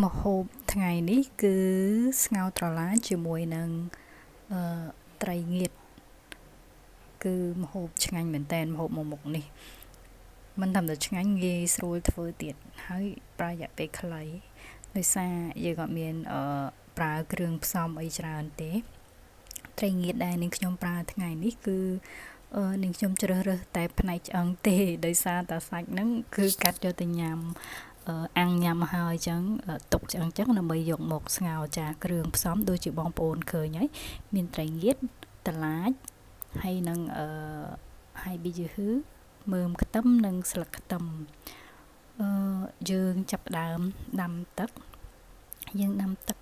ម្ហូបថ្ងៃនេះគឺស្ងោរត្រឡាចជាមួយនឹងត្រីងៀតគឺម្ហូបឆ្ងាញ់មែនតើម្ហូបមួយមុខនេះមិនតែឆ្ងាញ់ងាយស្រួលធ្វើទៀតហើយប្រយ័ត្នពេលខ្លីដោយសារយើងអត់មានប្រើគ្រឿងផ្សំអីច្រើនទេត្រីងៀតដែលនាងខ្ញុំប្រើថ្ងៃនេះគឺនាងខ្ញុំជ្រើសរើសតែផ្នែកឆ្អឹងទេដោយសារតែសាច់ហ្នឹងគឺកាត់យកទៅញ៉ាំអាំងញ៉ាំហើយអញ្ចឹងទុកឆ្អឹងអញ្ចឹងដើម្បីយកមកស្ងោរចាគ្រឿងផ្សំដូចជាបងប្អូនឃើញហើយមានត្រីងៀតត្រឡាចហើយនឹងហើយប៊ីយឺហ៊ឺមើមខ្ទឹមនិងស្លឹកខ្ទឹមយើងចាប់ផ្ដើមដាំទឹកយើងដាំទឹក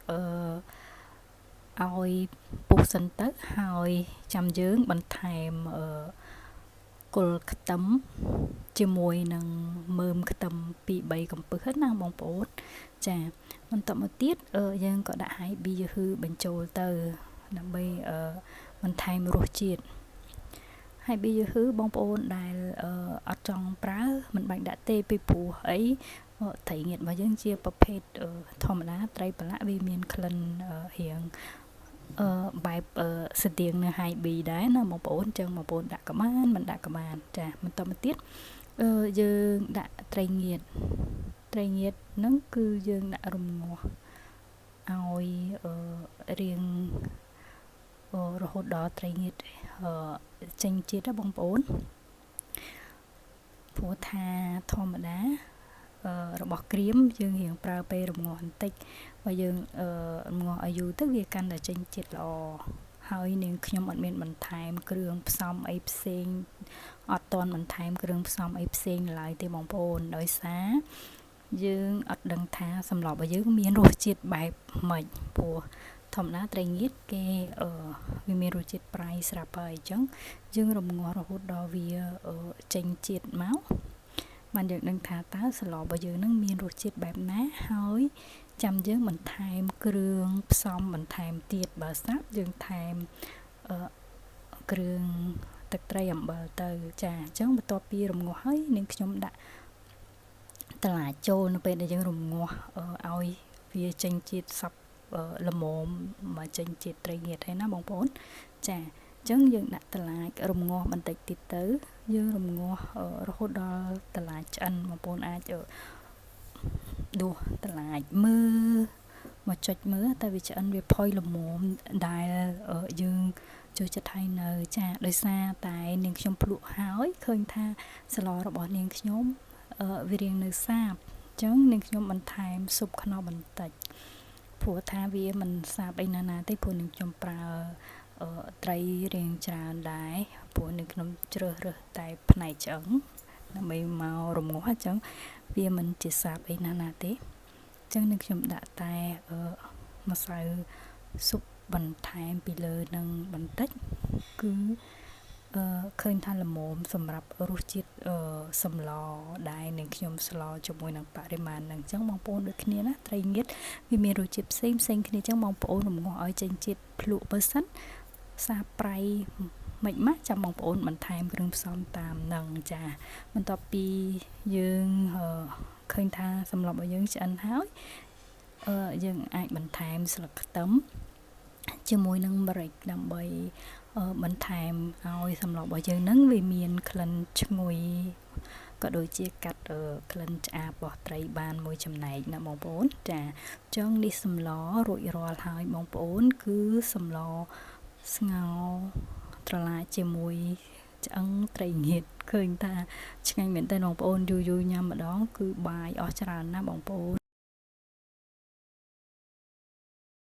ឲ្យពុះសិនទៅហើយចាំយើងបន្ថែមគល់ខ្ទឹមជាមួយនឹងមើមខ្ទឹម2-3កំពឹសណាបងប្អូនចាបន្តមកទៀតយើងក៏ដាក់ហើយប៊ីយឺហ៊ឺបញ្ចូលទៅដើម្បីបន្ថែមរសជាតិហើយប៊ីយឺហ៊ឺបងប្អូនដែលអត់ចង់ប្រើមិនបាច់ដាក់ទេពីព្រោះអីត្រីងៀតរបស់យើងជាប្រភេទធម្មតាត្រីប្រឡាក់វាមានក្លិនរៀងបែបស្តៀងនឹង high bee ដែរណាបងប្អូនអញ្ចឹងបងប្អូនដាក់ក៏បានមិនដាក់ក៏បានចាបន្តមកទៀតយើងដាក់ត្រីងៀតហ្នឹងគឺយើងដាក់រំងាស់ឲ្យរៀងរហូតដល់ត្រីងៀតចេញជាតិបងប្អូនព្រោះថាធម្មតារបស់ក្រៀមយើងរៀងប្រើពេលរំងាស់បន្តិចបើយើងរំងាស់ឲ្យយូរទៅវាកាន់តែចេញជាតិល្អហើយនាងខ្ញុំអត់មានបន្ថែមគ្រឿងផ្សំអីផ្សេងអត់តន់បន្ថែមគ្រឿងផ្សំអីផ្សេងឡើយទេបងប្អូនដោយសារយើងអត់ដឹងថាសម្លរបស់យើងមានរសជាតិបែបម៉េចព្រោះធម្មតាត្រីងៀតគេវាមានរសជាតិប្រៃស្រាប់ហើយអញ្ចឹងយើងរំងាស់រហូតដល់វាចេញជាតិមកបានយើងដឹងថាតើស្លរបស់យើងនឹងមានរសជាតិបែបណាហើយចាំយើងបន្ថែមគ្រឿងផ្សំបន្ថែមទៀតបើស្រាប់យើងថែមគ្រឿងទឹកត្រីអំបិលទៅចាអញ្ចឹងបន្ទាប់ពីរំងាស់ហើយនាងខ្ញុំដាក់ត្រឡាចចូលនៅពេលដែលយើងរំងាស់ឲ្យវាចេញជាតិសប់ល្មមមកចេញជាតិត្រីងៀតហើយណាបងប្អូនចាអញ្ចឹងយើងដាក់ត្រឡាចរំងាស់បន្តិចទៀតទៅយើងរំងាស់រហូតដល់ត្រឡាចឆ្អិនបងប្អូនអាចដួសត្រឡាចមើលមកចុចមើលតែវាឆ្អិនវាផុយល្មមដែលយើងចូលចិត្តហើយនៅចាដោយសារតែនាងខ្ញុំភ្លក់ហើយឃើញថាស្លរបស់នាងខ្ញុំវារៀងនៅសាបអញ្ចឹងនាងខ្ញុំបន្ថែមស៊ុបខ្នុរបន្តិចព្រោះថាវាមិនសាបអីណាទេព្រោះនាងខ្ញុំប្រើត្រីរៀងច្រើនដែរព្រោះនាងខ្ញុំជ្រើសរើសតែផ្នែកឆ្អឹងដើម្បីមករំងាស់អញ្ចឹងវាមិនជាសាបអីណាទេអញ្ចឹងនាងខ្ញុំដាក់តែម្សៅស៊ុបបន្ថែមពីលើនឹងបន្តិចគឺឃើញថាល្មមសម្រាប់រសជាតិសម្លដែលនាងខ្ញុំស្លជាមួយនឹងបរិមាណហ្នឹងអញ្ចឹងបងប្អូនដូចគ្នាណាត្រីងៀតវាមានរសជាតិផ្សេងគ្នាអញ្ចឹងបងប្អូនរំងាស់ឲ្យចេញជាតិភ្លក់បើសិនសាប្រៃមិនម៉ាស់ចាំបងប្អូនបន្ថែមគ្រឿងផ្សំតាមនឹងចាបន្ទាប់ពីយើងឃើញថាសម្លរបស់យើងឆ្អិនហើយយើងអាចបន្ថែមស្លឹកខ្ទឹមជាមួយនឹងម្រេចដើម្បីបន្ថែមឲ្យសម្លរបស់យើងនឹងវាមានក្លិនឈ្ងុយក៏ដូចជាកាត់ក្លិនឆ្អាបរបស់ត្រីបានមួយចំណែកណាបងប្អូនចាអញ្ចឹងនេះសម្លរួចរាល់ហើយបងប្អូនគឺសម្លស្ងោរត្រឡាចជាមួយឆ្អឹងត្រីងៀតឃើញថាឆ្ងាញ់មែនតើបងប្អូនយូរញ៉ាំម្ដងគឺបាយអស់ច្រើនណាបងប្អូន